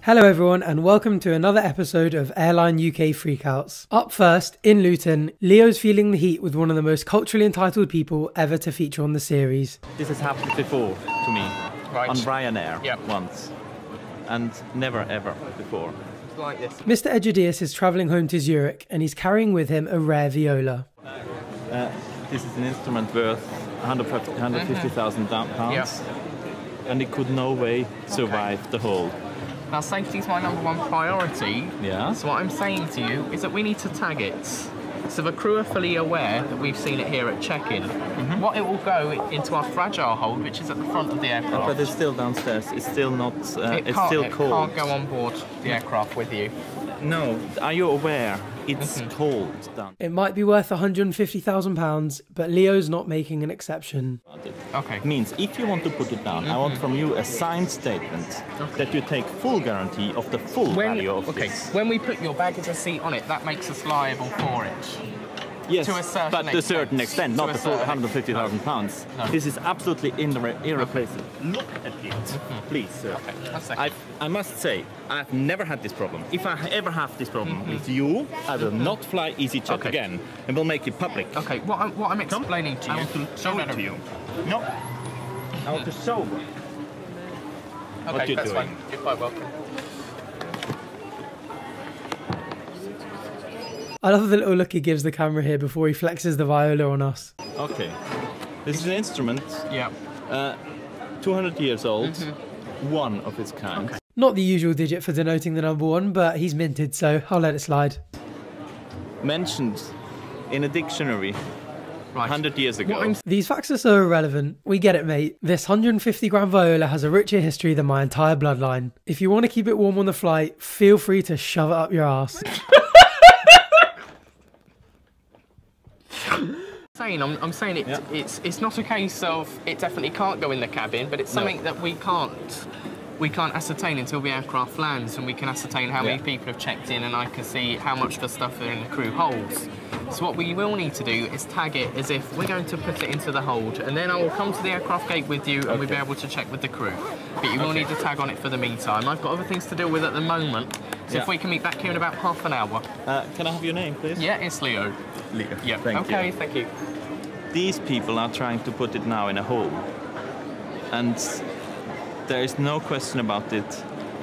Hello everyone and welcome to another episode of Airline UK Freakouts. Up first, in Luton, Leo's feeling the heat with one of the most culturally entitled people ever to feature on the series. This has happened before to me, on Ryanair once, and never ever before. Like this. Mr. Egidius is travelling home to Zurich and he's carrying with him a rare viola. This is an instrument worth 150,000 pounds, and it could no way survive the hold. Now, safety is my number one priority. Yeah. So what I'm saying to you is that we need to tag it. So the crew are fully aware that we've seen it here at check-in. What it will go into our fragile hold, which is at the front of the aircraft. But it's still downstairs. It's still not. It's still cold. It can't go on board the aircraft with you. No. Are you aware? It's cold down. It might be worth £150,000, but Leo's not making an exception. Okay. Means if you want to put it down, I want from you a signed statement that you take full guarantee of the full value of this. When we put your baggage receipt on it, that makes us liable for it. Yes, to a certain but to a certain extent, not the full £150,000. No. This is absolutely irreplaceable. Look at it, please, sir. Okay. I must say, I've never had this problem. If I ever have this problem with you, I will not fly EasyJet again, and will make it public. Okay, what I'm explaining to you... I want to show it to you. No. I want to show you what you're doing. Fine. You're quite welcome. I love the little look he gives the camera here before he flexes the viola on us. Okay. This is an instrument. Yeah. 200 years old. One of its kind. Okay. Not the usual digit for denoting the number one, but he's minted, so I'll let it slide. Mentioned in a dictionary 100 years ago. These facts are so irrelevant. We get it, mate. This 150-gram viola has a richer history than my entire bloodline. If you want to keep it warm on the flight, feel free to shove it up your ass. I'm saying it's not a case of it definitely can't go in the cabin, but it's something that we can't ascertain until the aircraft lands, and we can ascertain how many people have checked in, and I can see how much of the stuff in the crew holds. So what we will need to do is tag it as if we're going to put it into the hold, and then I will come to the aircraft gate with you, and we'll be able to check with the crew. But you will need to tag on it for the meantime. I've got other things to deal with at the moment, so if we can meet back here in about half an hour. Can I have your name, please? Yeah, it's Leo. Leo. Yeah. Thank you. Thank you. These people are trying to put it now in a hole, and there is no question about it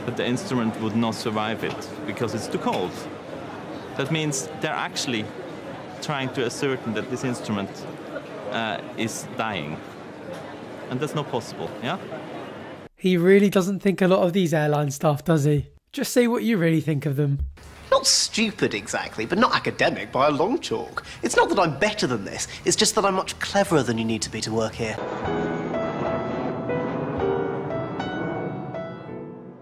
that the instrument would not survive it because it's too cold. That means they're actually trying to ascertain that this instrument is dying, and that's not possible, yeah? He really doesn't think a lot of these airline staff, does he? Just say what you really think of them. Not stupid exactly, but not academic by a long chalk. It's not that I'm better than this, it's just that I'm much cleverer than you need to be to work here.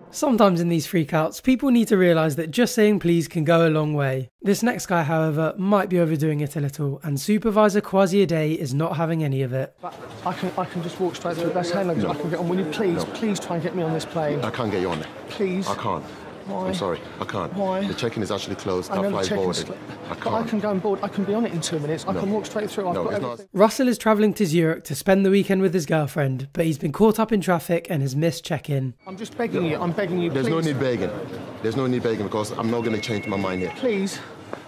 Sometimes in these freakouts, people need to realise that just saying please can go a long way. This next guy, however, might be overdoing it a little, and Supervisor Kwasi is not having any of it. I can just walk straight through the best handling. I can get on. Will you please try and get me on this plane? I can't get you on it. Please. I can't. Why? I'm sorry, I can't. Why? The check-in is actually closed. I know That flight the boarded. I can't. But I can go on board. I can be on it in 2 minutes. I can walk straight through. I've got everything. Russell is travelling to Zurich to spend the weekend with his girlfriend, but he's been caught up in traffic and has missed check-in. I'm just begging you. I'm begging you, There's please. no need begging. There's no need begging because I'm not going to change my mind here. Please.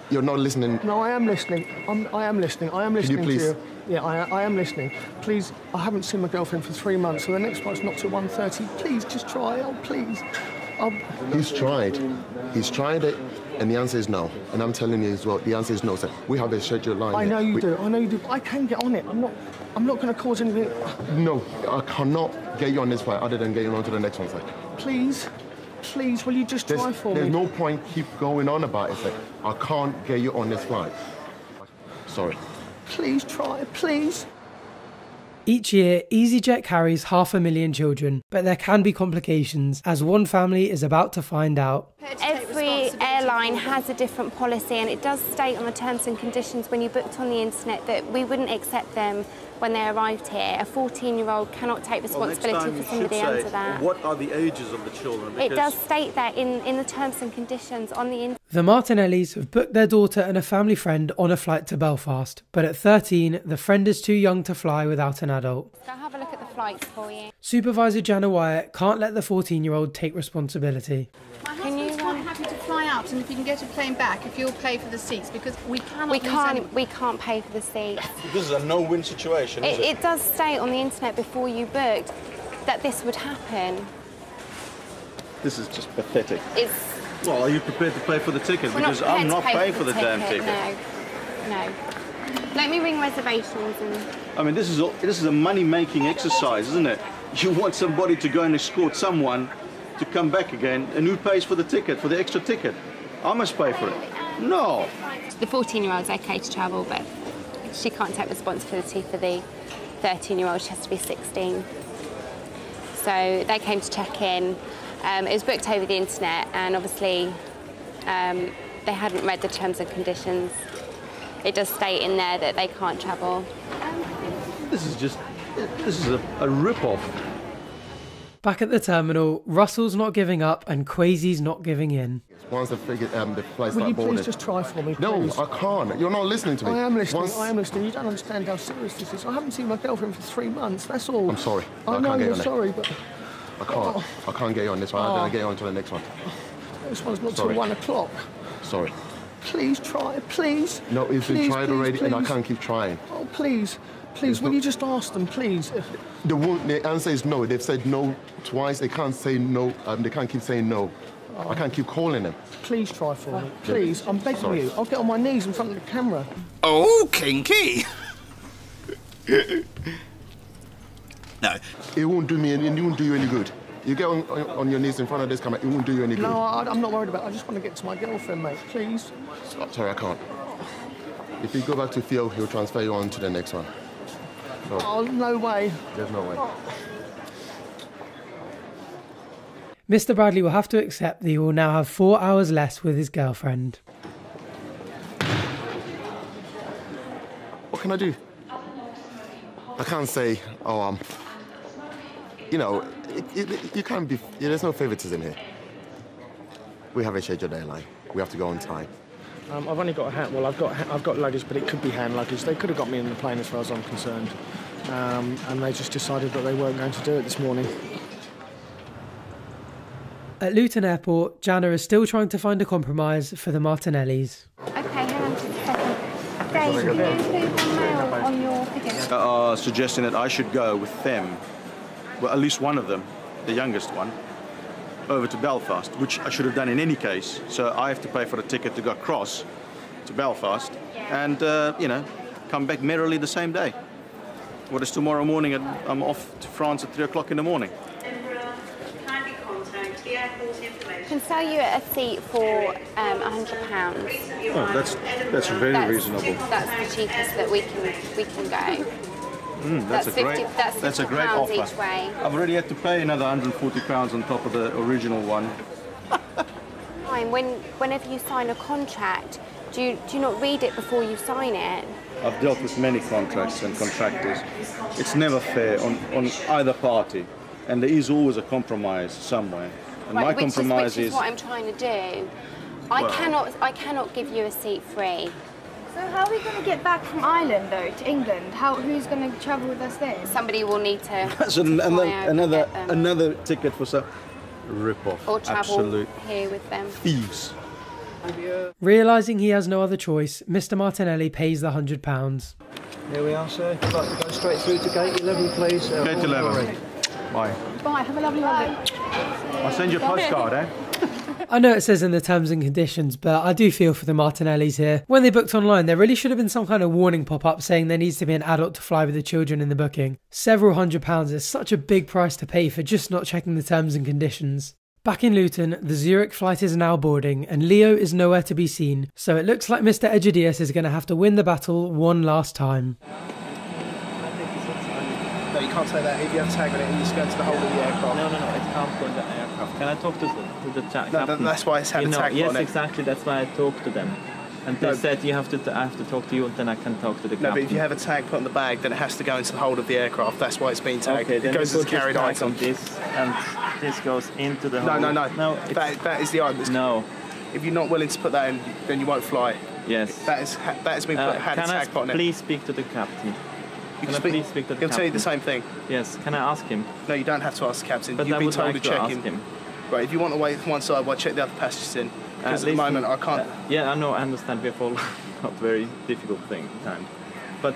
You're not listening. No, I am listening. I am listening. I am listening please? to you. Yeah, I am listening. Please, I haven't seen my girlfriend for 3 months, so the next flight's not till 1:30. Please, just try. Oh, please. He's tried. He's tried it, and the answer is no. And I'm telling you as well, the answer is no, sir. We have a scheduled line. I know you do. I know you do. But I can get on it. I'm not going to cause anything. No, I cannot get you on this flight other than getting on to the next one, sir. Please, will you just try for me? There's no point keep going on about it, sir. I can't get you on this flight. Sorry. Please try, please. Each year, EasyJet carries 500,000 children, but there can be complications, as one family is about to find out. Every airline has a different policy, and it does state on the terms and conditions when you booked on the internet that we wouldn't accept them when they arrived here. A 14-year-old cannot take responsibility for somebody under that. What are the ages of the children? It does state that in the terms and conditions on the internet. The Martinellis have booked their daughter and a family friend on a flight to Belfast, but at 13, the friend is too young to fly without an adult. Go have a look at the flights for you. Supervisor Jana Wyatt can't let the 14-year-old take responsibility. Can you? I'm happy to fly out, and if you can get a plane back, if you'll pay for the seats, because we cannot. We can't pay for the seats. This is a no-win situation, isn't it? It does state on the internet before you booked that this would happen. This is just pathetic. It's. Well, are you prepared to pay for the ticket? Because I'm not paying for the damn ticket. No. Let me ring reservations and. I mean, this is a money-making exercise, isn't it? You want somebody to go and escort someone to come back again, and who pays for the ticket, for the extra ticket? I must pay for it. No. The 14-year-old's okay to travel, but she can't take responsibility for the 13-year-old. She has to be 16. So they came to check in. It was booked over the internet, and obviously they hadn't read the terms and conditions. It does state in there that they can't travel. This is a rip-off. Back at the terminal, Russell's not giving up and Kwasi's not giving in. Once the flights Will start you boarding. please just try for me, No, please? I can't. You're not listening to me. I am listening. Once- I am listening. You don't understand how serious this is. I haven't seen my girlfriend for 3 months. That's all. I'm sorry. I I know can't get you're on it. sorry, but I can't get you on this one. I'm going to get you on to the next one. this one's not Sorry. till 1 o'clock. Sorry. Please try, please. No, it's been Please, tried please, already, and I please. can't keep trying. Oh, please. Please, will you just ask them, please? The answer is no. They've said no twice. They can't say no. They can't keep saying no. I can't keep calling them. Please try for me. Please, I'm begging Sorry. you. I'll get on my knees in front of the camera. Oh, kinky! No. It won't do me. It won't do you any good. You get on your knees in front of this camera. It won't do you any good. No, I'm not worried about it. I just want to get to my girlfriend, mate. Please. Sorry, I can't. If you go back to Theo, he'll transfer you on to the next one. No. Oh, no way. There's no way. Mr. Bradley will have to accept that he will now have 4 hours less with his girlfriend. What can I do? I can't say, oh, you know, you can't be, there's no favoritism here. We have a scheduled airline. We have to go on time. I've only got a hat. Well, I've got luggage, but it could be hand luggage. They could have got me in the plane as far as I'm concerned. And they just decided that they weren't going to do it this morning. At Luton Airport, Jana is still trying to find a compromise for the Martinellis. Okay, hang on just a second. Dave, can you include one mail on your figure? Suggesting that I should go with them, well, at least one of them, the youngest one, over to Belfast, which I should have done in any case. So I have to pay for a ticket to go across to Belfast and, you know, come back merrily the same day. What is tomorrow morning? I'm off to France at 3 o'clock in the morning. Can sell you a seat for £100. Oh, that's very reasonable. That's the cheapest that we can go. That's a great £50 offer. each way. I've already had to pay another £140 on top of the original one. Fine. Whenever you sign a contract, do you not read it before you sign it? I've dealt with many contracts and contractors. It's never fair on either party, and there is always a compromise somewhere. And my compromise which is what I'm trying to do. I cannot give you a seat free. So how are we going to get back from Ireland, though, to England? Who's going to travel with us there? Somebody will need to. That's another ticket for some rip-off. Or travel Absolute here with them. thieves. Realising he has no other choice, Mr. Martinelli pays the £100. Here we are, sir. If you'd like to go straight through to gate 11, please. Gate 11. Bye. Bye, have a lovely holiday. I'll send you a postcard, eh? I know it says in the terms and conditions, but I do feel for the Martinellis here. When they booked online, there really should have been some kind of warning pop-up saying there needs to be an adult to fly with the children in the booking. Several £100 is such a big price to pay for just not checking the terms and conditions. Back in Luton, the Zurich flight is now boarding and Leo is nowhere to be seen, so it looks like Mr. Egidius is going to have to win the battle one last time. No, you can't say that. If you have tag on it, you just go to the hold of the aircraft. No, it can't go in the aircraft. Can I talk to the captain? That's why it's had a tag on it. Yes, exactly. That's why I talked to them. And they said I have to talk to you, and then I can talk to the captain. No, but if you have a tag put on the bag, then it has to go into the hold of the aircraft. That's why it's been tagged. Okay, then it goes as a carried item. On this, and this goes into the hold. No. That is the item. No. If you're not willing to put that in, then you won't fly. Yes. That has been had a tag put on it. Please speak to the captain? You Can I please speak to the He'll captain? tell you the same thing. Yes, can I ask him? No, you don't have to ask the captain. But You've I been would told like to check ask him. him. Right, if you want to wait one side, we'll check the other passengers in. Because at the Listen, moment, I can't... yeah, I know, I understand we have all not very difficult thing time. But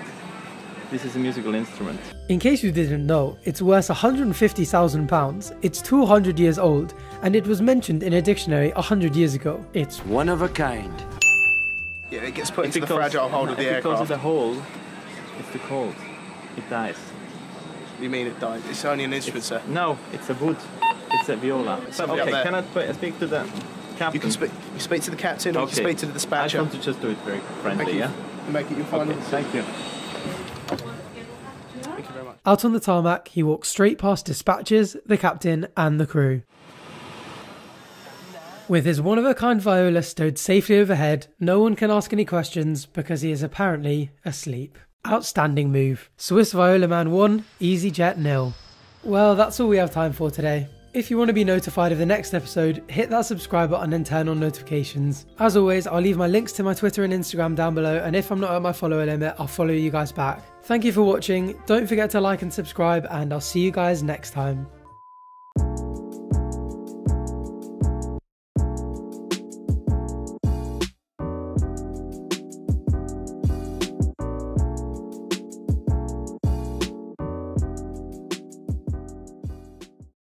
this is a musical instrument. In case you didn't know, it's worth £150,000, it's 200 years old, and it was mentioned in a dictionary 100 years ago. It's one of a kind. Yeah, it gets put into the fragile hold of the aircraft. Because of the hole, it's too cold. It dies. You mean it dies? It's only an instrument, sir. No, it's a wood. It's a viola. Somebody up Okay, there. can I speak to the captain? You can speak to the captain or you can speak to the dispatcher. I want to just do it very friendly, Thank you. yeah? Make it your final. Okay, thank you. Thank you very much. Out on the tarmac, he walks straight past dispatchers, the captain, and the crew. With his one-of-a-kind viola stowed safely overhead, no one can ask any questions because he is apparently asleep. Outstanding move. Swiss Viola Man 1, EasyJet 0. Well, that's all we have time for today. If you want to be notified of the next episode, hit that subscribe button and turn on notifications. As always, I'll leave my links to my Twitter and Instagram down below, and if I'm not at my follower limit, I'll follow you guys back. Thank you for watching, don't forget to like and subscribe, and I'll see you guys next time.